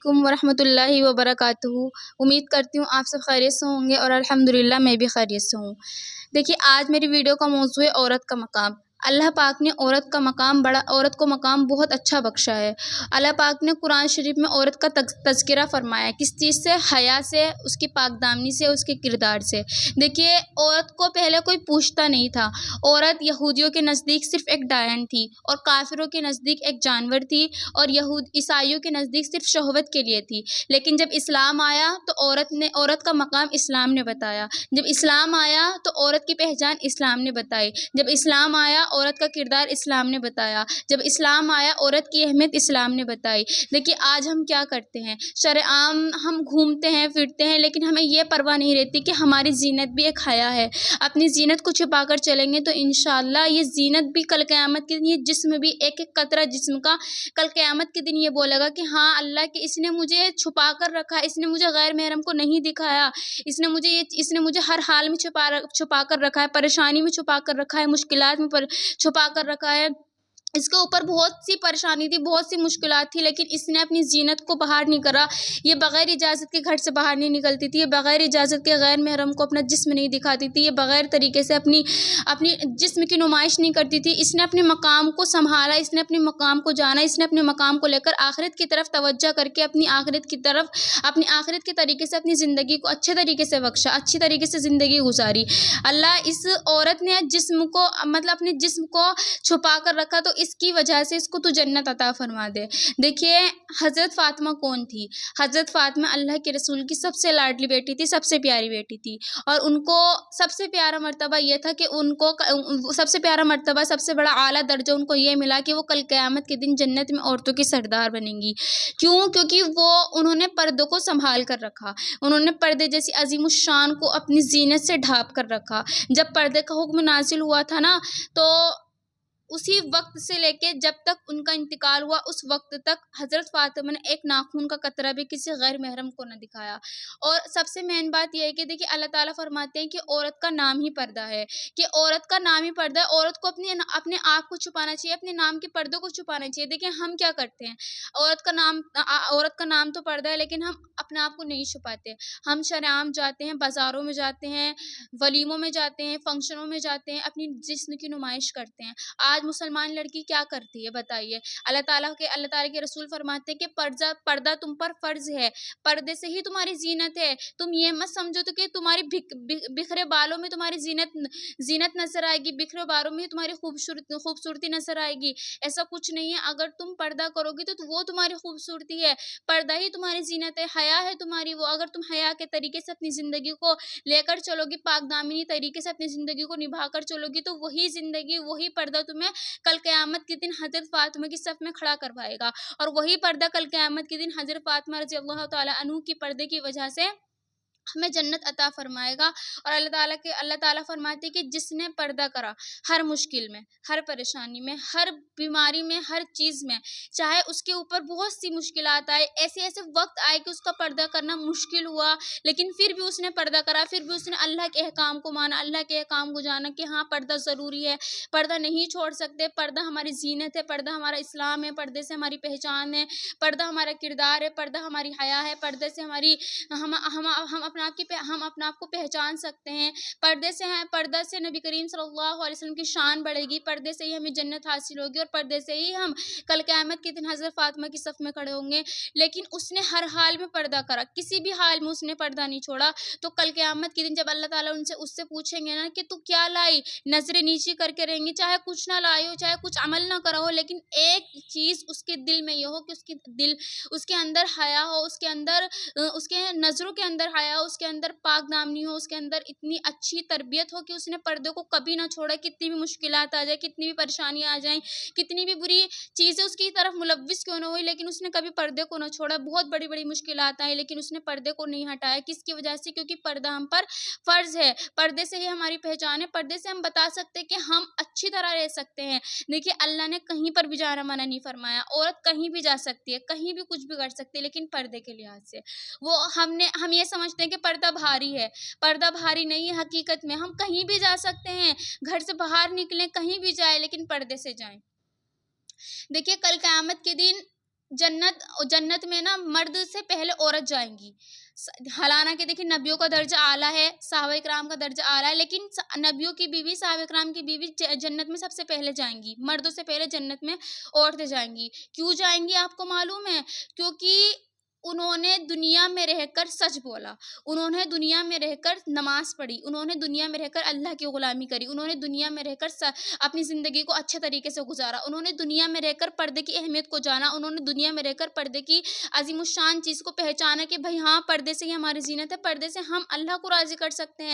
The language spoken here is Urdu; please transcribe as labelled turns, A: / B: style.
A: علیکم ورحمۃ اللہ وبرکاتہ۔ امید کرتی ہوں آپ سب خیریت سے ہوں گے اور الحمدللہ میں بھی خیریت سے ہوں۔ دیکھیے، آج میری ویڈیو کا موضوع ہے عورت کا مقام۔ اللہ پاک نے عورت کو مقام بہت اچھا بخشا ہے۔ اللہ پاک نے قرآن شریف میں عورت کا تذکرہ فرمایا ہے، کس چیز سے؟ حیا سے، اس کی پاک دامنی سے، اس کے کردار سے۔ دیکھیے، عورت کو پہلے کوئی پوچھتا نہیں تھا۔ عورت یہودیوں کے نزدیک صرف ایک ڈائن تھی، اور کافروں کے نزدیک ایک جانور تھی، اور عیسائیوں کے نزدیک صرف شہوت کے لیے تھی۔ لیکن جب اسلام آیا تو عورت کا مقام اسلام نے بتایا۔ جب اسلام آیا تو عورت کی پہچان اسلام نے بتائی۔ جب اسلام آیا عورت کا کردار اسلام نے بتایا۔ جب اسلام آیا عورت کی اہمیت اسلام نے بتائی۔ دیکھیے، آج ہم کیا کرتے ہیں؟ شرعام ہم گھومتے ہیں پھرتے ہیں، لیکن ہمیں یہ پرواہ نہیں رہتی کہ ہماری زینت بھی ایک حیا ہے۔ اپنی زینت کو چھپا کر چلیں گے تو انشاءاللہ یہ زینت بھی کل قیامت کے دن، یہ جسم بھی ایک ایک قطرہ جسم کا کل قیامت کے دن یہ بولے گا کہ ہاں اللہ کہ اس نے مجھے چھپا کر رکھا، اس نے مجھے غیر محرم کو نہیں دکھایا، اس نے مجھے ہر حال میں چھپا کر رکھا ہے، پریشانی میں چھپا کر رکھا ہے، مشکلات میں چھپا کر رکھا ہے۔ اس کے اوپر بہت سی پریشانی تھی، بہت سی مشکلات تھی، لیکن اس نے اپنی زینت کو باہر نہیں کرا۔ یہ بغیر اجازت کے گھر سے باہر نہیں نکلتی تھی، یہ بغیر اجازت کے غیر محرم کو اپنا جسم نہیں دکھاتی تھی، یہ بغیر طریقے سے اپنی جسم کی نمائش نہیں کرتی تھی۔ اس نے اپنے مقام کو سنبھالا، اس نے اپنے مقام کو جانا، اس نے اپنے مقام کو لے کر آخرت کی طرف توجہ کر کے اپنی آخرت کے طریقے سے اپنی زندگی کو اچھے طریقے سے بخشا، اچھی طریقے سے زندگی گزاری۔ اللہ اس عورت نے اپنے جسم کو چھپا کر رکھا، تو اس کی وجہ سے اس کو تو جنت عطا فرما دے۔ دیکھیے، حضرت فاطمہ کون تھی؟ حضرت فاطمہ اللہ کے رسول کی سب سے لاڈلی بیٹی تھی، سب سے پیاری بیٹی تھی، اور ان کو سب سے پیارا مرتبہ یہ تھا کہ ان کو سب سے پیارا مرتبہ، سب سے بڑا اعلیٰ درجہ ان کو یہ ملا کہ وہ کل قیامت کے دن جنت میں عورتوں کی سردار بنیں گی۔ کیونکہ انہوں نے پردوں کو سنبھال کر رکھا، انہوں نے پردے جیسی عظیم الشان کو اپنی زینت سے ڈھانپ کر رکھا۔ جب پردے کا حکم نازل ہوا تھا نا، تو اسی وقت سے لے کے جب تک ان کا انتقال ہوا، اس وقت تک حضرت فاطمہ نے ایک ناخن کا قطرہ بھی کسی غیر محرم کو نہ دکھایا۔ اور سب سے مین بات یہ ہے کہ دیکھیے، اللہ تعالیٰ فرماتے ہیں کہ عورت کا نام ہی پردہ ہے، کہ عورت کا نام ہی پردہ ہے۔ عورت کو اپنے آپ کو چھپانا چاہیے، اپنے نام کے پردوں کو چھپانا چاہیے۔ دیکھیں ہم کیا کرتے ہیں، عورت کا نام تو پردہ ہے، لیکن ہم اپنے آپ کو نہیں چھپاتے۔ ہم شرعام جاتے ہیں، بازاروں میں جاتے ہیں، ولیموں میں جاتے ہیں، فنکشنوں میں جاتے ہیں، اپنی جسم کی نمائش کرتے ہیں۔ آج مسلمان لڑکی کیا کرتی ہے بتائیے؟ اللہ تعالیٰ کے رسول فرماتے ہیں کہ پردہ تم پر فرض ہے، پردے سے ہی تمہاری زینت ہے۔ تم یہ مت سمجھو تو کہ تمہاری بکھرے بالوں میں تمہاری زینت نظر آئے گی، بکھرے بالوں میں تمہاری خوبصورتی نظر آئے گی، ایسا کچھ نہیں ہے۔ اگر تم پردہ کرو گی تو وہ تمہاری خوبصورتی ہے، پردہ ہی تمہاری زینت ہے، حیا ہے تمہاری وہ۔ اگر تم حیا کے طریقے سے اپنی زندگی کو لے کر چلو گی، پاک دامنی طریقے سے اپنی زندگی کو نبھا کر چلو گی، تو وہی زندگی، وہی پردہ تمہیں کل قیامت کے دن حضرت فاطمہ کی صف میں کھڑا کروائے گا، اور وہی پردہ کل قیامت کے دن حضرت فاطمہ رضی اللہ تعالیٰ عنہ کی پردے کی وجہ سے ہمیں جنت عطا فرمائے گا۔ اور اللہ تعالیٰ فرماتے ہیں کہ جس نے پردہ کرا، ہر مشکل میں، ہر پریشانی میں، ہر بیماری میں، ہر چیز میں، چاہے اس کے اوپر بہت سی مشکلات آئے، ایسے وقت آئے کہ اس کا پردہ کرنا مشکل ہوا، لیکن پھر بھی اس نے پردہ کرا، پھر بھی اس نے اللہ کے احکام کو مانا، اللہ کے احکام کو جانا کہ ہاں پردہ ضروری ہے، پردہ نہیں چھوڑ سکتے، پردہ ہماری زینت ہے، پردہ ہمارا اسلام ہے، پردے سے ہماری پہچان ہے، پردہ ہمارا کردار ہے، پردہ ہماری حیا ہے، پردے سے ہم اپنے آپ کو پہچان سکتے ہیں، پردہ سے نبی کریم صلی اللہ علیہ وسلم کی شان بڑھے گی، پردے سے ہی ہمیں جنت حاصل ہوگی، اور پردے سے ہی ہم کل قیامت کے دن حضرت فاطمہ کی صف میں کھڑے ہوں گے۔ لیکن اس نے ہر حال میں پردہ کرا، کسی بھی حال میں اس نے پردہ نہیں چھوڑا، تو کل قیامت کے دن جب اللہ تعالیٰ اس سے پوچھیں گے نا کہ تو کیا لائی، نظریں نیچی کر کے رہیں گی، چاہے کچھ نہ لائی ہو، چاہے کچھ عمل نہ کرا ہو، لیکن ایک چیز اس کے دل میں یہ ہو کہ اس کے اندر حیا ہو، اس کے نظروں کے اندر حیا ہو، اس کے اندر پاک دامنی ہو، اس کے اندر اتنی اچھی تربیت ہو کہ اس نے پردے کو کبھی نہ چھوڑا، کتنی بھی مشکلات آ جائے، کتنی بھی پریشانیاں آ جائیں، کتنی بھی بری چیزیں اس کی طرف ملوث کیوں نہ ہوئی، لیکن اس نے کبھی پردے کو نہ چھوڑا۔ بہت بڑی بڑی مشکلات آئیں لیکن اس نے پردے کو نہیں ہٹایا، کس کی وجہ سے؟ کیونکہ پردہ ہم پر فرض ہے، پردے سے ہی ہماری پہچان ہے، پردے سے ہم بتا سکتے کہ ہم اچھی طرح رہ سکتے ہیں۔ دیکھیے، اللہ نے کہیں پر بھی جانا منع نہیں فرمایا، عورت کہیں بھی جا سکتی ہے، کہیں بھی کچھ بھی کر سکتی ہے، لیکن پردے کے لحاظ سے ہم یہ سمجھتے ہیں کہ پردہ بھاری ہے، پردہ بھاری نہیں ہے، حقیقت میں ہم کہیں بھی جا سکتے ہیں، گھر سے باہر نکلیں، کہیں بھی جائیں، لیکن پردے سے جائیں۔ دیکھیے، کل قیامت کے دن جنت میں نا مرد سے پہلے عورت جائیں گی، حالانہ کہ دیکھیں نبیوں کا درجہ اعلیٰ ہے، صحابہ کرام کا درجہ اعلیٰ ہے، لیکن نبیوں کی بیوی، صحابہ کرام کی بیوی جنت میں سب سے پہلے جائیں گی، مردوں سے پہلے جنت میں عورتیں جائیں گی۔ کیوں جائیں گی آپ کو معلوم ہے؟ کیونکہ انہوں نے دنیا میں رہ کر سچ بولا، انہوں نے دنیا میں رہ کر نماز پڑھی، انہوں نے دنیا میں رہ کر اللہ کی غلامی کری، انہوں نے دنیا میں رہ کر اپنی زندگی کو اچھے طریقے سے گزارا، انہوں نے دنیا میں رہ کر پردے کی اہمیت کو جانا، انہوں نے دنیا میں رہ کر پردے کی عظیم الشان چیز کو پہچانا کہ بھائی ہاں، پردے سے ہی ہماری زینت ہے، پردے سے ہم اللہ کو راضی کر سکتے ہیں۔